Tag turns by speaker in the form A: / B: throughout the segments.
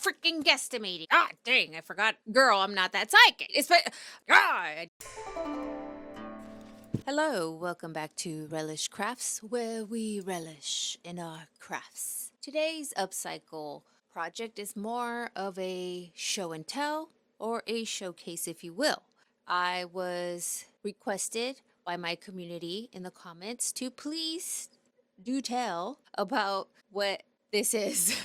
A: freaking guesstimating. Ah, dang, I forgot. Girl, I'm not that psychic. Hello, welcome back to Relish Crafts, where we relish in our crafts. Today's upcycle project is more of a show and tell, or a showcase, if you will. I was requested by my community in the comments to please do tell about what this is.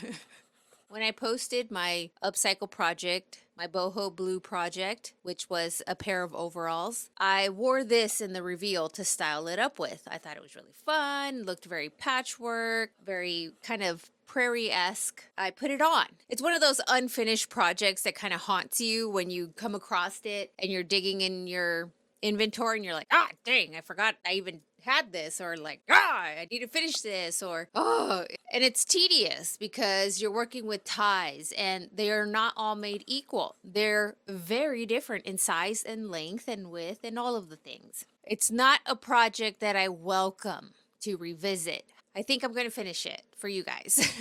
A: When I posted my upcycle project, my Boho Blue project, which was a pair of overalls, I wore this in the reveal to style it up with. I thought it was really fun, looked very patchwork, very kind of prairie-esque. I put it on. It's one of those unfinished projects that kind of haunts you when you come across it and you're digging in your inventory and you're like, ah, dang, I forgot I even had this, or like, I need to finish this, or and it's tedious because you're working with ties and they are not all made equal. They're very different in size and length and width and all of the things. It's not a project that I welcome to revisit. I think I'm going to finish it for you guys.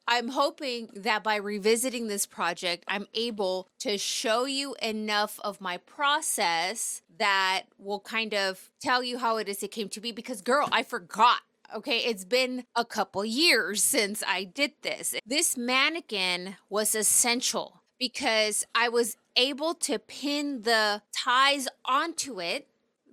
A: I'm hoping that by revisiting this project, I'm able to show you enough of my process that will kind of tell you how it is it came to be, because girl, I forgot. Okay, it's been a couple years since I did this. This mannequin was essential because I was able to pin the ties onto it.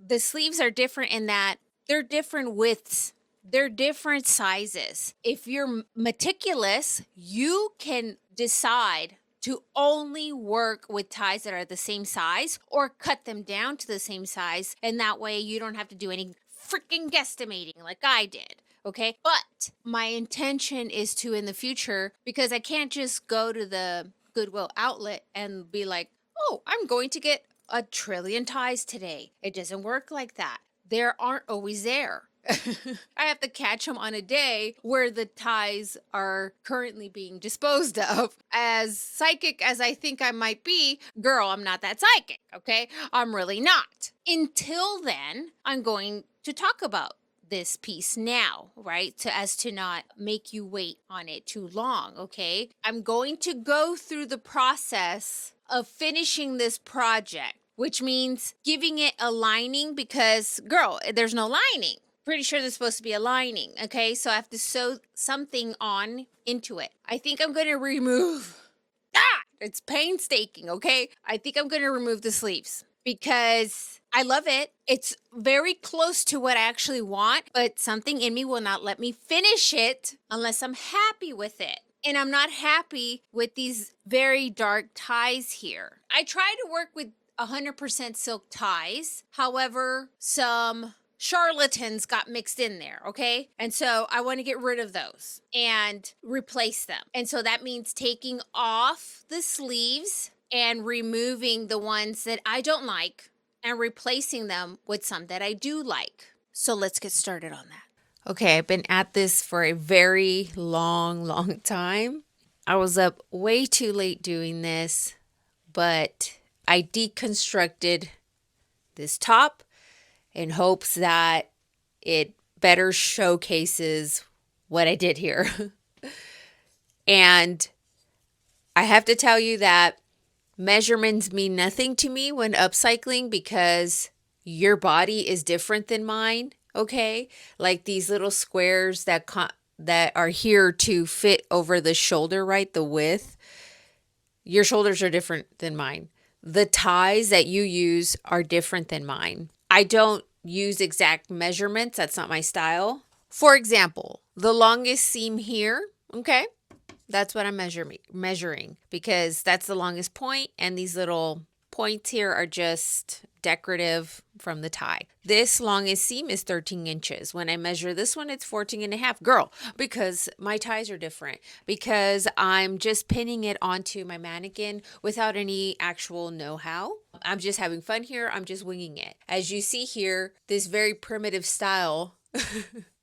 A: The sleeves are different in that they're different widths. They're different sizes. If you're meticulous, you can decide to only work with ties that are the same size or cut them down to the same size. And that way you don't have to do any freaking guesstimating like I did. Okay. But my intention is to, in the future, because I can't just go to the Goodwill outlet and be like, oh, I'm going to get a trillion ties today. It doesn't work like that. There aren't always there. I have to catch them on a day where the ties are currently being disposed of. As psychic as I think I might be, girl, I'm not that psychic, okay? I'm really not. Until then, I'm going to talk about this piece now, right? So as to not make you wait on it too long, okay? I'm going to go through the process of finishing this project, which means giving it a lining because, girl, there's no lining. Pretty sure there's supposed to be a lining, okay? So I have to sew something on into it. I think I'm going to remove, it's painstaking, okay? I think I'm going to remove the sleeves because I love it. It's very close to what I actually want, but something in me will not let me finish it unless I'm happy with it. And I'm not happy with these very dark ties here. I try to work with 100% silk ties. However, some charlatans got mixed in there, okay? And so I want to get rid of those and replace them. And so that means taking off the sleeves and removing the ones that I don't like and replacing them with some that I do like. So let's get started on that. Okay, I've been at this for a very long time. I was up way too late doing this, but I deconstructed this top in hopes that it better showcases what I did here. And I have to tell you that measurements mean nothing to me when upcycling because your body is different than mine, okay? Like these little squares that are here to fit over the shoulder, right? The width. Your shoulders are different than mine. The ties that you use are different than mine. I don't use exact measurements. That's not my style. For example, the longest seam here, okay, that's what I'm measuring because that's the longest point, and these little points here are just decorative from the tie. This longest seam is 13 inches. When I measure this one, it's 14 and a half. Girl, because my ties are different, because I'm just pinning it onto my mannequin without any actual know-how. I'm just having fun here. I'm just winging it. As you see here, this very primitive style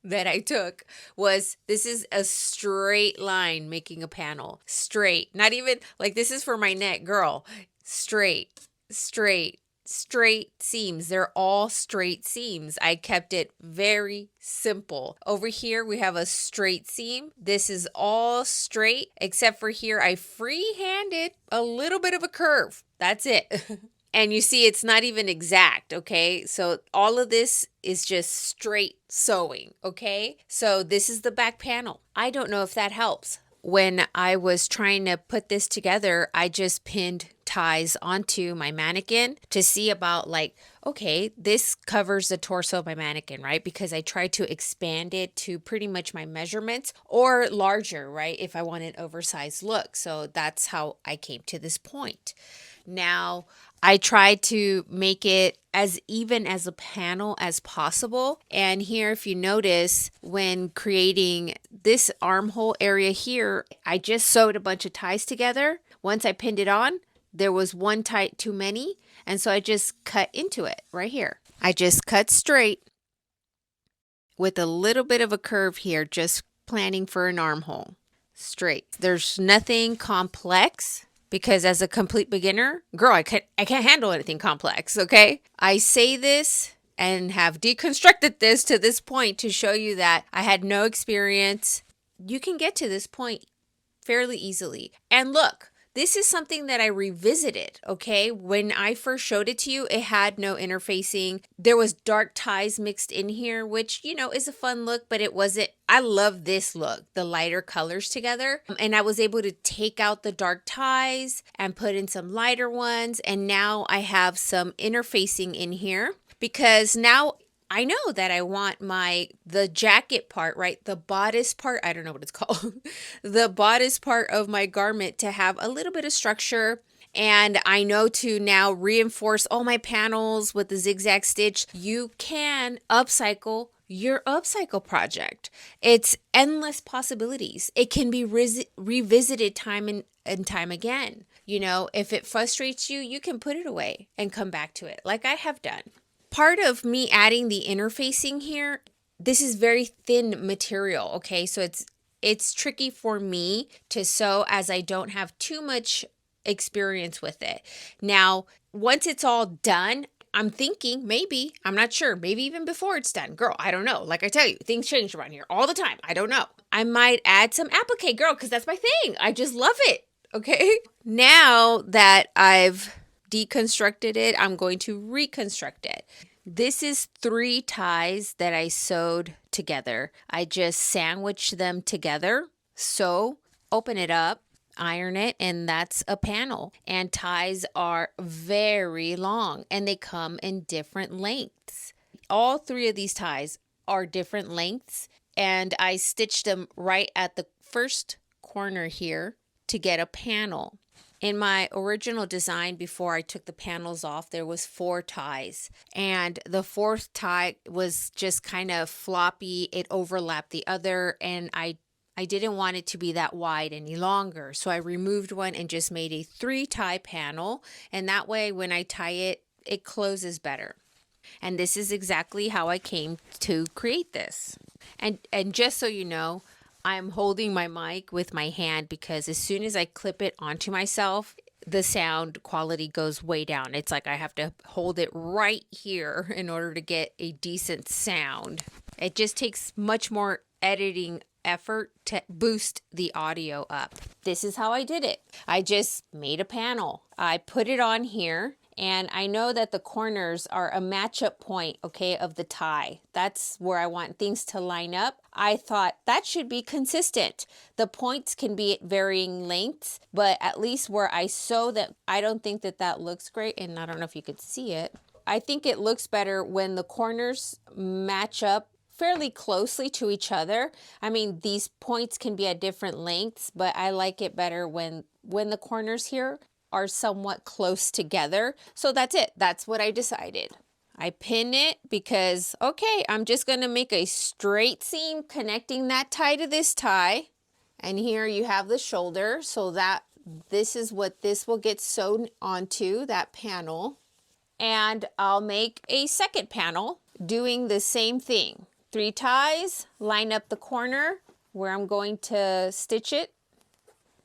A: that I took was, this is a straight line making a panel. Straight. Not even like this is for my neck, girl. Straight. straight seams. They're all straight seams. I kept it very simple. Over here, we have a straight seam. This is all straight, except for here, I freehanded a little bit of a curve. That's it. And you see, it's not even exact, okay? So all of this is just straight sewing, okay? So this is the back panel. I don't know if that helps. When I was trying to put this together, I just pinned ties onto my mannequin to see about like, okay, this covers the torso of my mannequin, right? Because I tried to expand it to pretty much my measurements or larger, right? If I want an oversized look. So that's how I came to this point. Now, I tried to make it as even as a panel as possible. And here, if you notice, when creating this armhole area here, I just sewed a bunch of ties together. Once I pinned it on, there was one tie too many. And so I just cut into it right here. I just cut straight with a little bit of a curve here, just planning for an armhole. Straight. There's nothing complex. Because as a complete beginner, girl, I can't handle anything complex, okay? I say this and have deconstructed this to this point to show you that I had no experience. You can get to this point fairly easily. And look, this is something that I revisited, okay? When I first showed it to you, it had no interfacing. There was dark ties mixed in here, which, you know, is a fun look, but it wasn't. I love this look, the lighter colors together. And I was able to take out the dark ties and put in some lighter ones. And now I have some interfacing in here because now I know that I want the jacket part, right? The bodice part, I don't know what it's called. The bodice part of my garment to have a little bit of structure. And I know to now reinforce all my panels with the zigzag stitch. You can upcycle your upcycle project. It's endless possibilities. It can be revisited time and time again. You know, if it frustrates you, you can put it away and come back to it like I have done. Part of me adding the interfacing here, this is very thin material, okay? So it's tricky for me to sew as I don't have too much experience with it. Now, once it's all done, I'm thinking maybe, I'm not sure, maybe even before it's done. Girl, I don't know. Like I tell you, things change around here all the time. I don't know. I might add some appliqué, girl, because that's my thing. I just love it, okay? Now that I've deconstructed it, I'm going to reconstruct it. This is 3 ties that I sewed together. I just sandwiched them together, sew, open it up, iron it, and that's a panel. And ties are very long and they come in different lengths. All 3 of these ties are different lengths, and I stitched them right at the first corner here to get a panel. In my original design, before I took the panels off, there was 4 ties, and the 4th tie was just kind of floppy. It overlapped the other, and I didn't want it to be that wide any longer. So I removed one and just made a 3 tie panel, and that way when I tie it, it closes better. And this is exactly how I came to create this. And just so you know, I'm holding my mic with my hand because as soon as I clip it onto myself, the sound quality goes way down. It's like I have to hold it right here in order to get a decent sound. It just takes much more editing effort to boost the audio up. This is how I did it. I just made a panel. I put it on here. And I know that the corners are a matchup point, okay, of the tie. That's where I want things to line up. I thought that should be consistent. The points can be at varying lengths, but at least where I sew that, I don't think that that looks great. And I don't know if you could see it. I think it looks better when the corners match up fairly closely to each other. I mean, these points can be at different lengths, but I like it better when the corners here are somewhat close together. So that's it. That's what I decided. I pin it because, okay, I'm just going to make a straight seam connecting that tie to this tie. And here you have the shoulder. So that this is what this will get sewn onto, that panel. And I'll make a second panel doing the same thing. 3 ties, line up the corner where I'm going to stitch it.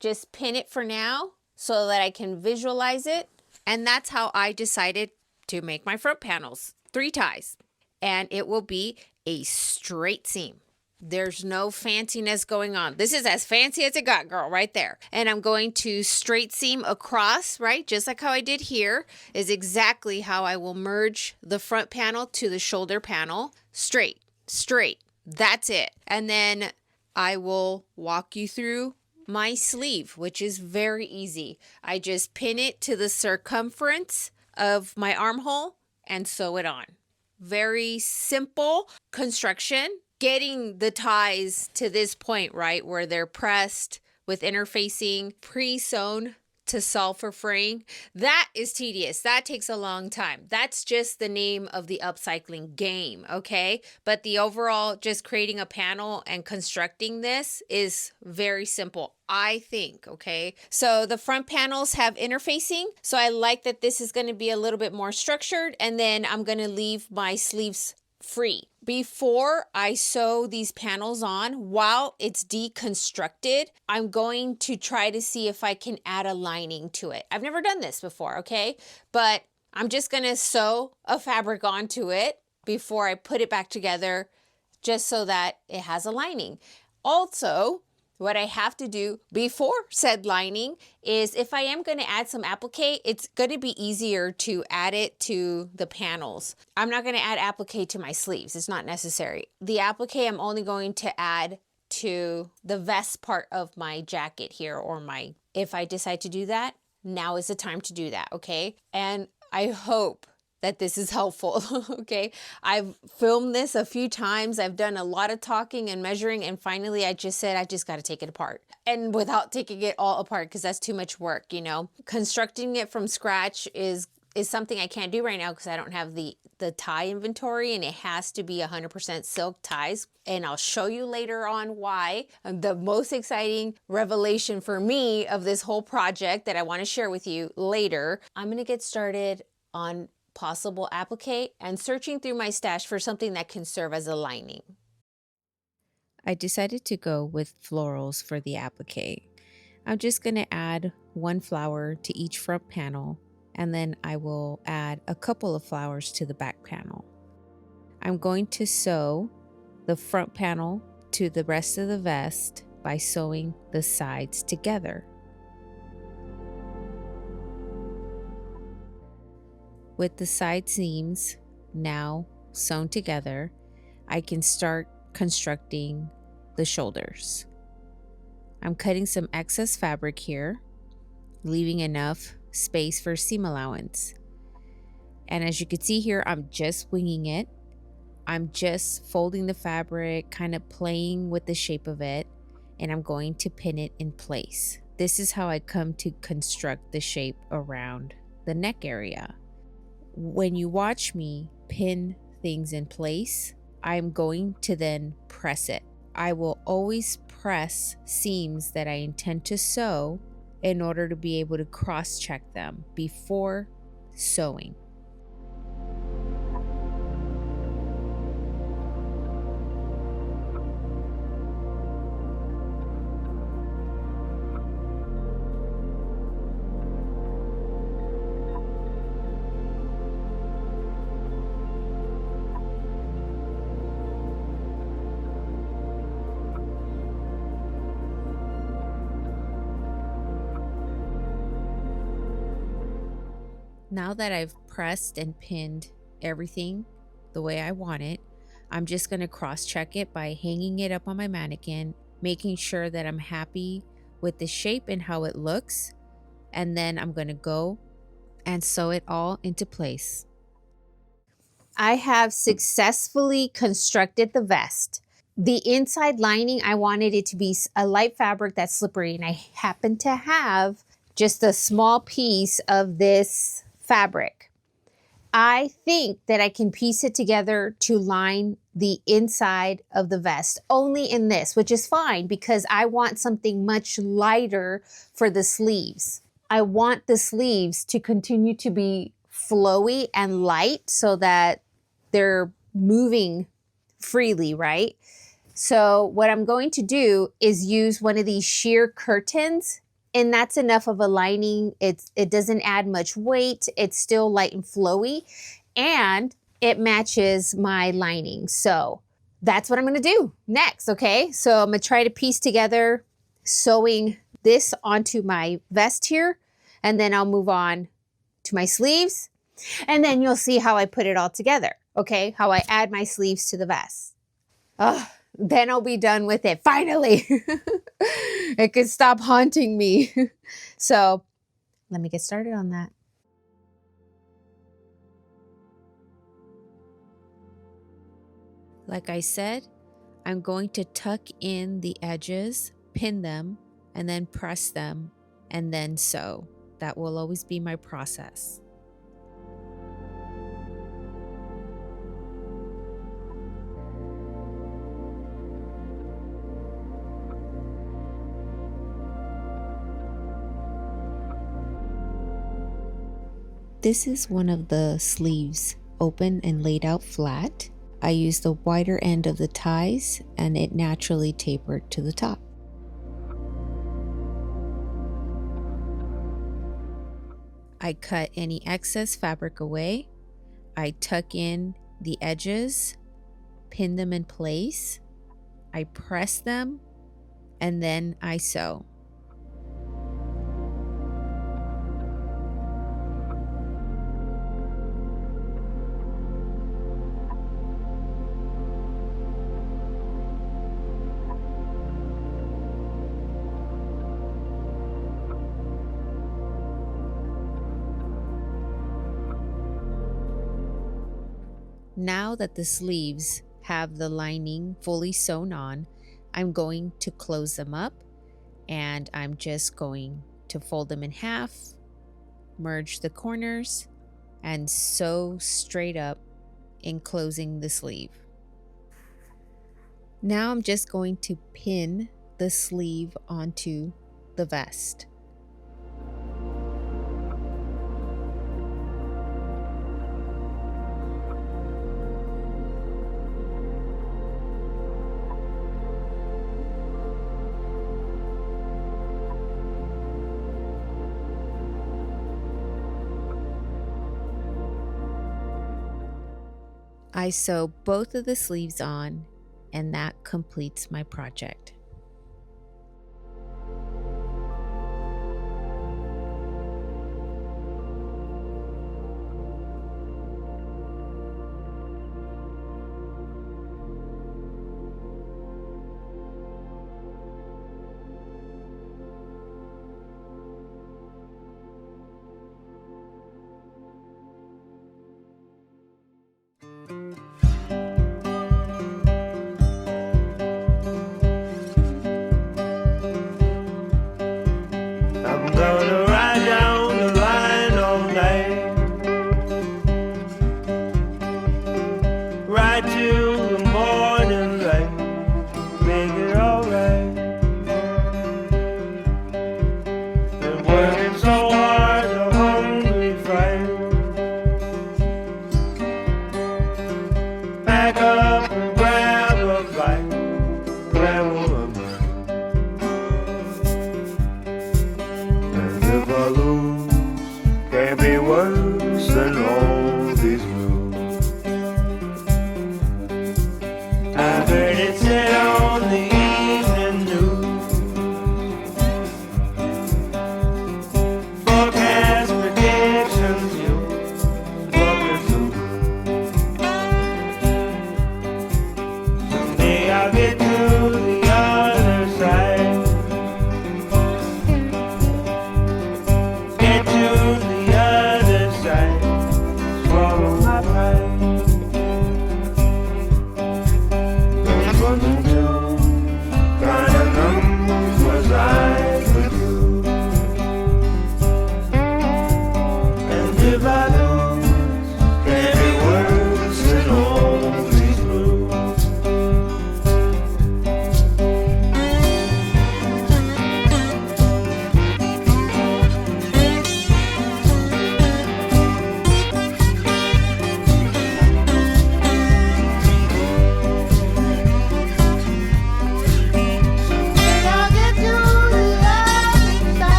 A: Just pin it for now, so that I can visualize it. And that's how I decided to make my front panels, 3 ties, and it will be a straight seam. There's no fanciness going on. This is as fancy as it got, girl, right there. And I'm going to straight seam across, right? Just like how I did here is exactly how I will merge the front panel to the shoulder panel. Straight, straight. That's it. And then I will walk you through my sleeve, which is very easy. I just pin it to the circumference of my armhole and sew it on. Very simple construction. Getting the ties to this point, right, where they're pressed with interfacing, pre-sewn to solve for fraying, that is tedious. That takes a long time. That's just the name of the upcycling game, okay? But the overall, just creating a panel and constructing this is very simple, I think, okay? So the front panels have interfacing, so I like that this is going to be a little bit more structured, and then I'm going to leave my sleeves free. Before I sew these panels on, while it's deconstructed, I'm going to try to see if I can add a lining to it. I've never done this before, okay? But I'm just going to sew a fabric onto it before I put it back together, just so that it has a lining. Also, what I have to do before said lining is if I am going to add some appliqué, it's going to be easier to add it to the panels. I'm not going to add appliqué to my sleeves. It's not necessary. The appliqué I'm only going to add to the vest part of my jacket here, or if I decide to do that, now is the time to do that, okay? And I hope that this is helpful, okay? I've filmed this a few times. I've done a lot of talking and measuring, and finally I just said, I just got to take it apart. And without taking it all apart, because that's too much work, you know? Constructing it from scratch is something I can't do right now because I don't have the tie inventory, and it has to be 100% silk ties. And I'll show you later on why. The most exciting revelation for me of this whole project that I want to share with you later. I'm going to get started on possible appliqué and searching through my stash for something that can serve as a lining. I decided to go with florals for the appliqué. I'm just going to add 1 flower to each front panel, and then I will add a couple of flowers to the back panel. I'm going to sew the front panel to the rest of the vest by sewing the sides together. With the side seams now sewn together, I can start constructing the shoulders. I'm cutting some excess fabric here, leaving enough space for seam allowance. And as you can see here, I'm just winging it. I'm just folding the fabric, kind of playing with the shape of it, and I'm going to pin it in place. This is how I come to construct the shape around the neck area. When you watch me pin things in place, I'm going to then press it. I will always press seams that I intend to sew in order to be able to cross-check them before sewing. Now that I've pressed and pinned everything the way I want it, I'm just going to cross-check it by hanging it up on my mannequin, making sure that I'm happy with the shape and how it looks, and then I'm going to go and sew it all into place. I have successfully constructed the vest. The inside lining, I wanted it to be a light fabric that's slippery, and I happen to have just a small piece of this fabric. I think that I can piece it together to line the inside of the vest only in this, which is fine because I want something much lighter for the sleeves. I want the sleeves to continue to be flowy and light so that they're moving freely, right? So what I'm going to do is use one of these sheer curtains And that's enough of a lining. It doesn't add much weight. It's still light and flowy, and it matches my lining. So that's what I'm gonna do next, okay? So I'm gonna try to piece together sewing this onto my vest here, and then I'll move on to my sleeves, and then you'll see how I put it all together, okay? How I add my sleeves to the vest. Oh, then I'll be done with it, finally. It could stop haunting me. So let me get started on that. Like I said, I'm going to tuck in the edges, pin them, and then press them, and then sew. That will always be my process. This is one of the sleeves, open and laid out flat. I used the wider end of the ties and it naturally tapered to the top. I cut any excess fabric away. I tuck in the edges, pin them in place. I press them, and then I sew. Now that the sleeves have the lining fully sewn on, I'm going to close them up, and I'm just going to fold them in half, merge the corners, and sew straight up, enclosing the sleeve. Now I'm just going to pin the sleeve onto the vest. I sew both of the sleeves on, and that completes my project.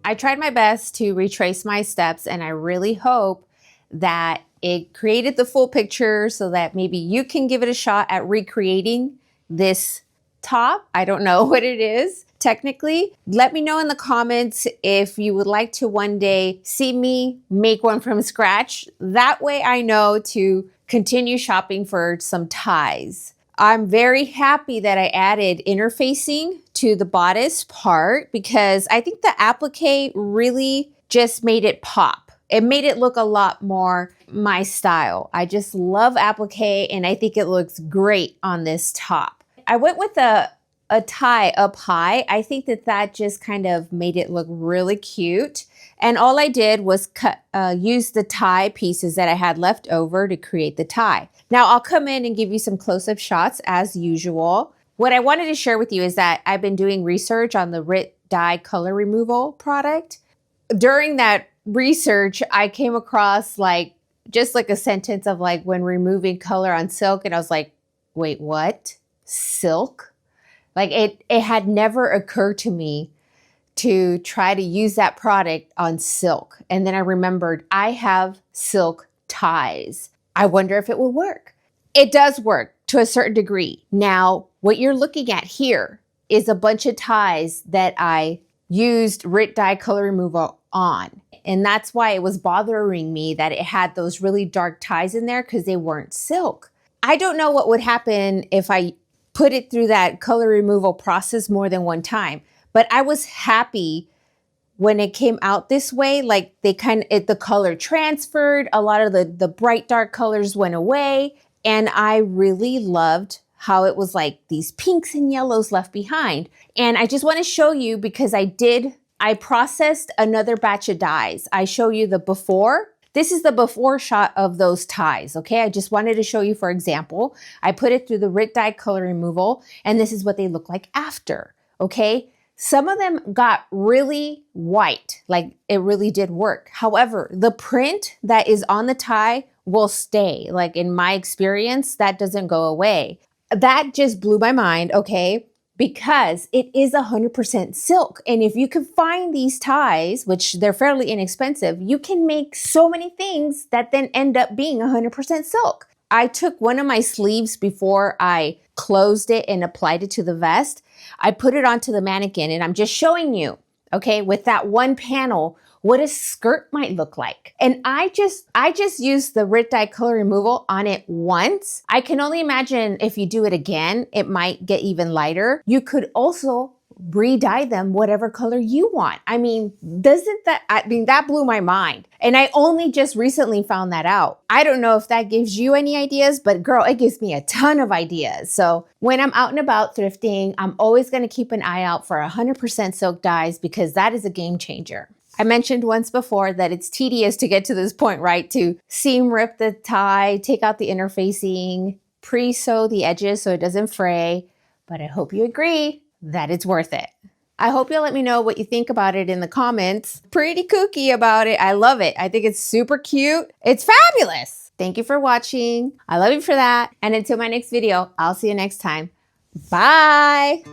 B: I tried my best to retrace my steps, and I really hope that it created the full picture so that maybe you can give it a shot at recreating this top. I don't know what it is technically. Let me know in the comments if you would like to one day see me make one from scratch. That way I know to continue shopping for some ties. I'm very happy that I added interfacing to the bodice part because I think the applique really just made it pop. It made it look a lot more my style. I just love applique and I think it looks great on this top. I went with a tie up high. I think that just kind of made it look really cute. And all I did was use the tie pieces that I had left over to create the tie. Now I'll come in and give you some close-up shots as usual. What I wanted to share with you is that I've been doing research on the Rit Dye Color Removal product. During that research, I came across just like a sentence of like when removing color on silk, and I was like, wait, what? Silk? Like it had never occurred to me to try to use that product on silk. And then I remembered I have silk ties. I wonder if it will work. It does work to a certain degree. Now, what you're looking at here is a bunch of ties that I used Rit Dye Color Remover on. And that's why it was bothering me that it had those really dark ties in there because they weren't silk. I don't know what would happen if I put it through that color removal process more than one time, but I was happy when it came out this way. Like the color transferred, a lot of the bright dark colors went away, and I really loved how it was like these pinks and yellows left behind. And I just want to show you because I processed another batch of dyes. I show you the before. This is the before shot of those ties, okay? I just wanted to show you, for example, I put it through the Rit Dye Color Removal, and this is what they look like after, okay? Some of them got really white, like it really did work. However, the print that is on the tie will stay. Like in my experience, that doesn't go away. That just blew my mind, okay? Because it is 100% silk. And if you can find these ties, which they're fairly inexpensive, you can make so many things that then end up being 100% silk. I took one of my sleeves before I closed it and applied it to the vest. I put it onto the mannequin, and I'm just showing you, okay, with that one panel, what a skirt might look like. And I just used the Rit Dye Color Removal on it once. I can only imagine if you do it again, it might get even lighter. You could also re-dye them whatever color you want. I mean, that blew my mind. And I only just recently found that out. I don't know if that gives you any ideas, but girl, it gives me a ton of ideas. So when I'm out and about thrifting, I'm always gonna keep an eye out for 100% silk dyes because that is a game changer. I mentioned once before that it's tedious to get to this point, right? To seam rip the tie, take out the interfacing, pre-sew the edges so it doesn't fray. But I hope you agree that it's worth it. I hope you'll let me know what you think about it in the comments. Pretty kooky about it. I love it. I think it's super cute. It's fabulous. Thank you for watching. I love you for that. And until my next video, I'll see you next time. Bye.